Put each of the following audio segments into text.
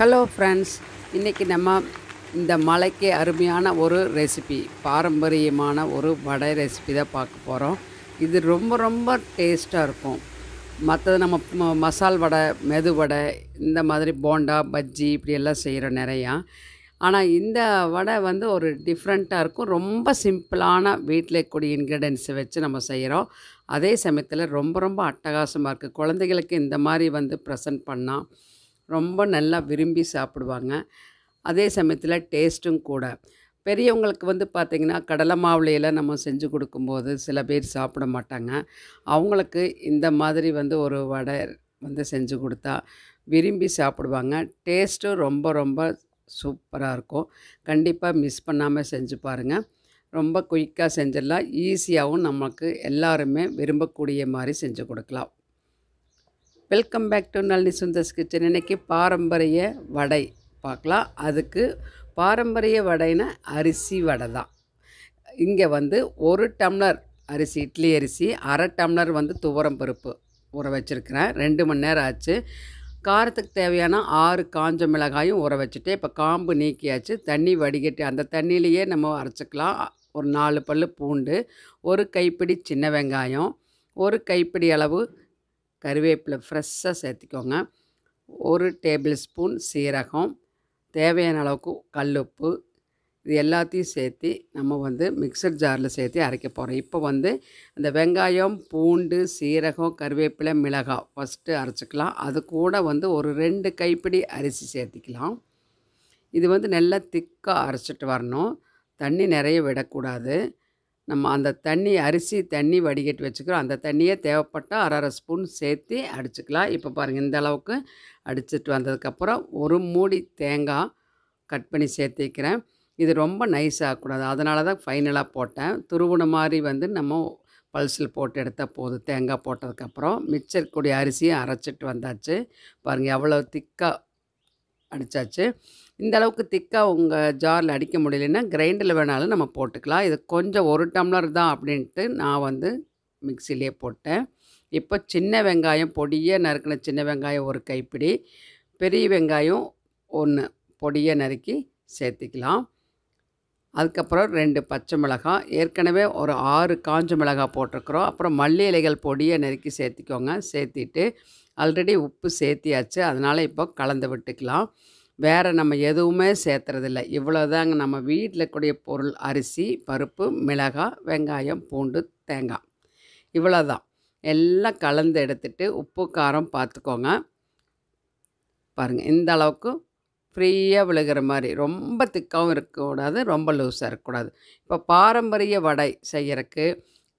Hello friends, இன்றைக்கி நம்ம இந்த மலைக்கு அருமையான ஒரு ரெசிபி, பாரம்பரியமான ஒரு வடை ரெசிபி தான் பார்க்க போகிறோம். இது ரொம்ப ரொம்ப டேஸ்ட்டாக இருக்கும். மற்றது நம்ம மசால் வடை, மெது வடை, இந்த மாதிரி போண்டா, பஜ்ஜி இப்படியெல்லாம் செய்கிறோம் நிறையா. ஆனால் இந்த வடை வந்து ஒரு டிஃப்ரெண்ட்டாக இருக்கும். ரொம்ப சிம்பிளான வீட்டில் இருக்கக்கூடிய இன்க்ரீடியன்ஸை வச்சு நம்ம செய்கிறோம். அதே சமயத்தில் ரொம்ப ரொம்ப அட்டகாசமாக இருக்குது. குழந்தைகளுக்கு இந்த மாதிரி வந்து ப்ரெசென்ட் பண்ணால் ரொம்ப நல்லா விரும்பி சாப்பிடுவாங்க. அதே சமயத்தில் டேஸ்ட்டும் கூட. பெரியவங்களுக்கு வந்து பார்த்திங்கன்னா, கடலை மாவுலையெல்லாம் நம்ம செஞ்சு கொடுக்கும்போது சில பேர் சாப்பிட மாட்டாங்க. அவங்களுக்கு இந்த மாதிரி வந்து ஒரு வடை வந்து செஞ்சு கொடுத்தா விரும்பி சாப்பிடுவாங்க. டேஸ்ட்டும் ரொம்ப ரொம்ப சூப்பராக இருக்கும். கண்டிப்பாக மிஸ் பண்ணாமல் செஞ்சு பாருங்கள். ரொம்ப குயிக்காக செஞ்சிடலாம். ஈஸியாகவும் நமக்கு எல்லாருமே விரும்பக்கூடிய மாதிரி செஞ்சு கொடுக்கலாம். Welcome back to Nalini Sundar's kitchen. இன்றைக்கி பாரம்பரிய வடை பார்க்கலாம். அதுக்கு பாரம்பரிய வடைனா அரிசி வடை தான். இங்கே வந்து 1 டம்ளர் அரிசி, இட்லி அரிசி, 1/2 டம்ளர் வந்து துவரம் பருப்பு ஊற வச்சுருக்கிறேன். 2 மணி நேரம் ஆச்சு. காரத்துக்கு தேவையான 6 காஞ்ச மிளகாயும் ஊற வச்சுட்டு, இப்போ காம்பு நீக்கியாச்சு. தண்ணி வடிகட்டி அந்த தண்ணியிலையே நம்ம அரைச்சிக்கலாம். ஒரு 4 பல் பூண்டு, 1 கைப்பிடி சின்ன வெங்காயம், 1 கைப்பிடி அளவு கருவேப்பிலை ஃப்ரெஷ்ஷாக சேர்த்திக்கோங்க. 1 டேபிள் ஸ்பூன் சீரகம், தேவையான அளவுக்கு கல்லுப்பு, இது எல்லாத்தையும் சேர்த்து நம்ம வந்து மிக்சர் ஜாரில் சேர்த்து அரைக்க போகிறோம். இப்போ வந்து அந்த வெங்காயம், பூண்டு, சீரகம், கருவேப்பிலை, மிளகாய் ஃபஸ்ட்டு அரைச்சிக்கலாம். அது கூட வந்து ஒரு 2 கைப்பிடி அரிசி சேர்த்திக்கலாம். இது வந்து நல்லா திக்காக அரைச்சிட்டு வரணும். தண்ணி நிறைய விடக்கூடாது. நம்ம அந்த தண்ணி அரிசி தண்ணி வடிகட்டி வச்சுக்கிறோம். அந்த தண்ணியே தேவைப்பட்டால் 1/2 ஸ்பூன் சேர்த்து அடிச்சுக்கலாம். இப்போ பாருங்கள், இந்த அளவுக்கு அடிச்சிட்டு வந்ததுக்கப்புறம் ஒரு மூடி தேங்காய் கட் பண்ணி சேர்த்திக்கிறேன். இது ரொம்ப நைஸ் ஆகக்கூடாது, அதனால தான் ஃபைனலாக போட்டேன். துருவுன மாதிரி வந்து நம்ம பல்ஸில் போட்டு எடுத்தால் போதும். தேங்காய் போட்டதுக்கப்புறம் மிச்சம் இருக்கக்கூடிய அரிசியை அரைச்சிட்டு வந்தாச்சு. பாருங்கள் எவ்வளோ திக்காக அடித்தாச்சு. இந்த அளவுக்கு திக்காக உங்கள் ஜாரில் அடிக்க முடியலன்னா கிரைண்டரில் வேணாலும் நம்ம போட்டுக்கலாம். இது கொஞ்சம் 1 டம்ளர் தான் அப்படின்ட்டு நான் வந்து மிக்சிலே போட்டேன். இப்போ சின்ன வெங்காயம், பொடியாக நறுக்கின சின்ன வெங்காயம் 1 கைப்பிடி, பெரிய வெங்காயம் 1 பொடியாக நறுக்கி சேர்த்திக்கலாம். அதுக்கப்புறம் 2 பச்சை மிளகாய், ஏற்கனவே ஒரு 6 காஞ்ச மிளகாய் போட்டிருக்கிறோம். அப்புறம் மல்லி இலைகள் பொடியாக நறுக்கி சேர்த்திக்கோங்க. சேர்த்திட்டு ஆல்ரெடி உப்பு சேர்த்தியாச்சு, அதனால் இப்போ கலந்து விட்டுக்கலாம். வேறு நம்ம எதுவுமே சேர்த்துறதில்ல. இவ்வளோதாங்க நம்ம வீட்டில் இருக்கக்கூடிய பொருள். அரிசி, பருப்பு, மிளகாய், வெங்காயம், பூண்டு, தேங்காய், இவ்வளோதான். எல்லாம் கலந்து எடுத்துட்டு உப்பு காரம் பார்த்துக்கோங்க. பாருங்கள், இந்த அளவுக்கு ஃப்ரீயாக விழுகிற மாதிரி. ரொம்ப திக்காகவும் இருக்கக்கூடாது, ரொம்ப லூஸாக இருக்கக்கூடாது. இப்போ பாரம்பரிய வடை செய்கிறக்கு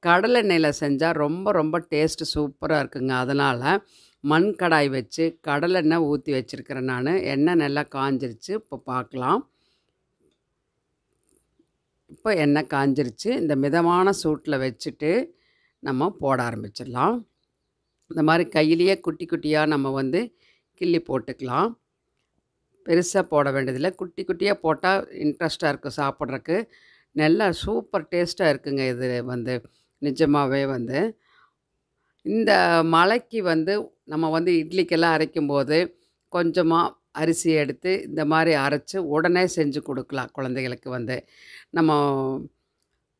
கடலெண்ணெயில் செஞ்சால் ரொம்ப ரொம்ப டேஸ்ட்டு சூப்பராக இருக்குங்க. அதனால் மண் கடாய் வச்சு கடலெண்ணெய் ஊற்றி வச்சுருக்கிறேன் நான். எண்ணெய் நல்லா காஞ்சிருச்சு. இப்போ பார்க்கலாம். இப்போ எண்ணெய் காஞ்சிருச்சு. இந்த மிதமான சூட்டில் வச்சுட்டு நம்ம போட ஆரம்பிச்சிடலாம். இந்த மாதிரி கையிலேயே குட்டி குட்டியாக நம்ம வந்து கிள்ளி போட்டுக்கலாம். பெருசாக போட வேண்டியதில்லை. குட்டி குட்டியாக போட்டால் இன்ட்ரெஸ்ட்டாக இருக்கும் சாப்பிட்றக்கு. நல்லா சூப்பர் டேஸ்ட்டாக இருக்குங்க இது வந்து நிஜமாகவே வந்து. இந்த மழைக்கு வந்து நம்ம வந்து இட்லிக்கெல்லாம் அரைக்கும்போது கொஞ்சமாக அரிசி எடுத்து இந்த மாதிரி அரைச்சி உடனே செஞ்சு கொடுக்கலாம் குழந்தைகளுக்கு வந்து. நம்ம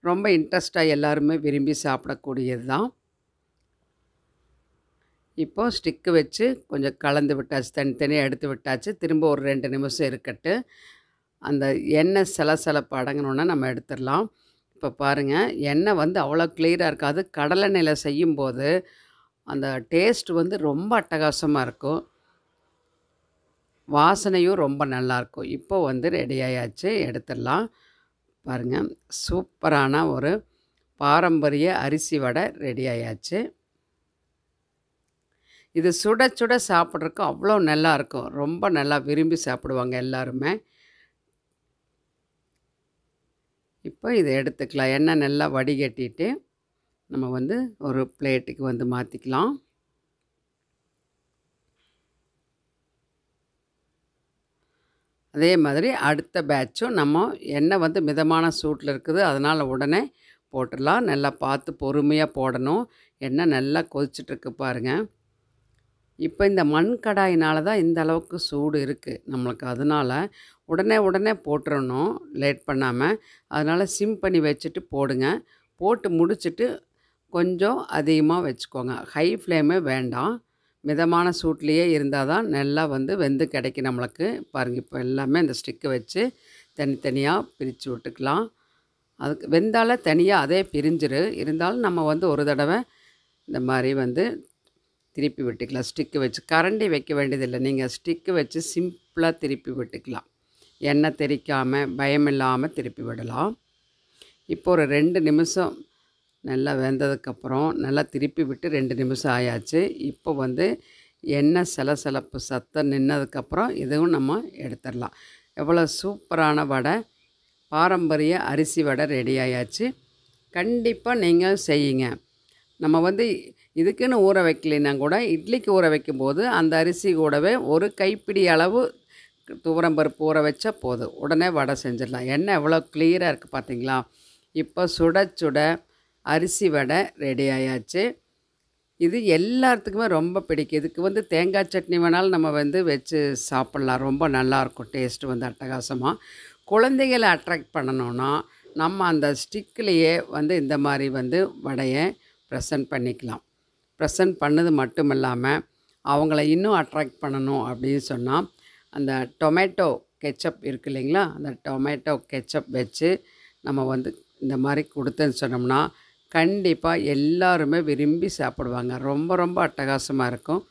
ரொம்ப இன்ட்ரெஸ்ட்டாக எல்லாருமே விரும்பி சாப்பிடக்கூடியது தான். இப்போது ஸ்டிக்கு வச்சு கொஞ்சம் கலந்து விட்டாச்சு, தனித்தனியாக எடுத்து விட்டாச்சு. திரும்ப ஒரு 2 நிமிஷம் இருக்கட்டு. அந்த எண்ணெய் சலசலப்பு அடங்கினோன்னா நம்ம எடுத்துடலாம். இப்போ பாருங்கள், எண்ணெய் வந்து அவ்வளோ கிளியராக இருக்காது. கடலெண்ணெயில் செய்யும்போது அந்த டேஸ்ட் வந்து ரொம்ப அட்டகாசமாக இருக்கும். வாசனையும் ரொம்ப நல்லாயிருக்கும். இப்போ வந்து ரெடி ஆயாச்சு, எடுத்துடலாம். பாருங்கள், சூப்பரான ஒரு பாரம்பரிய அரிசி வடை ரெடி ஆயாச்சு. இது சுட சுட சாப்பிட்றதுக்கு அவ்வளோ நல்லாயிருக்கும். ரொம்ப நல்லா விரும்பி சாப்பிடுவாங்க எல்லாருமே. இப்போ இதை எடுத்துக்கலாம். எண்ணெய் நல்லா வடிகட்டிட்டு நம்ம வந்து ஒரு பிளேட்டுக்கு வந்து மாற்றிக்கலாம். அதே மாதிரி அடுத்த பேட்சும் நம்ம எண்ணெய் வந்து மிதமான சூட்டில் இருக்குது, அதனால் உடனே போட்டுடலாம். நல்லா பார்த்து பொறுமையாக போடணும். எண்ணெய் நல்லா கொதிச்சிட்ருக்கு பாருங்கள். இப்போ இந்த மண் கடாயினால தான் இந்த அளவுக்கு சூடு இருக்குது நம்மளுக்கு. அதனால உடனே போட்டுறணும் லேட் பண்ணாமல். அதனால் சிம் பண்ணி வச்சுட்டு போடுங்க. போட்டு முடிச்சுட்டு கொஞ்சம் அதிகமாக வச்சுக்கோங்க. ஹை ஃப்ளேமே வேண்டாம். மிதமான சூட்லேயே இருந்தால் தான் நல்லா வந்து வெந்து கிடைக்கும் நம்மளுக்கு. பாருங்கள், இப்போ எல்லாமே இந்த ஸ்டிக்கை வச்சு தனித்தனியாக பிரித்து விட்டுக்கலாம். அதுக்கு வெந்தாலே தனியாக அதே பிரிஞ்சிரு. இருந்தாலும் நம்ம வந்து ஒரு தடவை இந்த மாதிரி வந்து திருப்பி விட்டுக்கலாம். ஸ்டிக்கு வச்சு கரண்டி வைக்க வேண்டியதில்லை. நீங்கள் ஸ்டிக்கு வச்சு சிம்பிளாக திருப்பி விட்டுக்கலாம். எண்ணெய் தெறிக்காமல் பயமில்லாமல் திருப்பி விடலாம். இப்போ ஒரு 2 நிமிஷம் நல்லா வெந்ததுக்கப்புறம் நல்லா திருப்பி விட்டு 2 நிமிஷம் ஆயாச்சு. இப்போ வந்து எண்ணெய் சலசலப்பு சத்தம் நின்னதுக்கப்புறம் இதுவும் நம்ம எடுத்துடலாம். எவ்வளோ சூப்பரான வடை, பாரம்பரிய அரிசி வடை ரெடி ஆயாச்சு. கண்டிப்பாக நீங்கள் செய்யுங்க. நம்ம வந்து இதுக்குன்னு ஊற வைக்கலைன்னா கூட இட்லிக்கு ஊற வைக்கும்போது அந்த அரிசி கூடவே ஒரு கைப்பிடி அளவு துவரம்பருப்பு ஊற வச்சா போதும். உடனே வடை செஞ்சிடலாம். எண்ணெய் எவ்வளோ கிளியராக இருக்குது பார்த்தீங்களா? இப்போ சுட சுட அரிசி வடை ரெடி ஆயாச்சு. இது எல்லாத்துக்குமே ரொம்ப பிடிக்கும். இதுக்கு வந்து தேங்காய் சட்னி வேணாலும் நம்ம வந்து வச்சு சாப்பிட்லாம். ரொம்ப நல்லாயிருக்கும். டேஸ்ட்டு வந்து அட்டகாசமாக. குழந்தைகளை அட்ராக்ட் பண்ணணுன்னா நம்ம அந்த ஸ்டிக்லேயே வந்து இந்த மாதிரி வந்து வடையை ப்ரெசன்ட் பண்ணிக்கலாம். ப்ரெசன்ட் பண்ணது மட்டும் இல்லாமல் அவங்கள இன்னும் அட்ராக்ட் பண்ணணும் அப்படின்னு சொன்னால் அந்த டொமேட்டோ கெச்சப் இருக்குது இல்லைங்களா? அந்த டொமேட்டோ கெச்சப் வச்சு நம்ம வந்து இந்த மாதிரி கொடுத்தேன்னு சொன்னோம்னா கண்டிப்பாக எல்லாருமே விரும்பி சாப்பிடுவாங்க. ரொம்ப ரொம்ப அட்டகாசமாக இருக்கும்.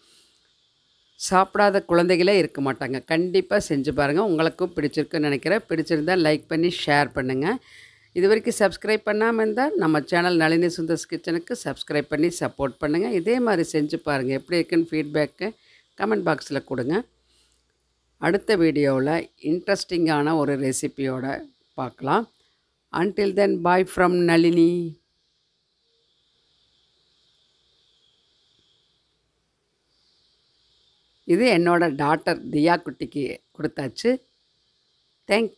சாப்பிடாத குழந்தைகளே இருக்க மாட்டாங்க. கண்டிப்பாக செஞ்சு பாருங்கள். உங்களுக்கும் பிடிச்சிருக்குன்னு நினைக்கிறேன். பிடிச்சிருந்தால் லைக் பண்ணி ஷேர் பண்ணுங்கள். இது வரைக்கும் சப்ஸ்கிரைப் பண்ணாமல் இருந்தால் நம்ம சேனல் நளினி சுந்தர்ஸ் கிச்சனுக்கு சப்ஸ்கிரைப் பண்ணி சப்போர்ட் பண்ணுங்கள். இதே மாதிரி செஞ்சு பாருங்கள். எப்படி இருக்குன்னு ஃபீட்பேக்கு கமெண்ட் பாக்ஸில் கொடுங்க. அடுத்த வீடியோவில் இன்ட்ரெஸ்டிங்கான ஒரு ரெசிபியோட பார்க்கலாம். Until then, bye from Nalini. இது என்னோட டாட்டர் தியா குட்டிக்கு கொடுத்தாச்சு. தேங்க்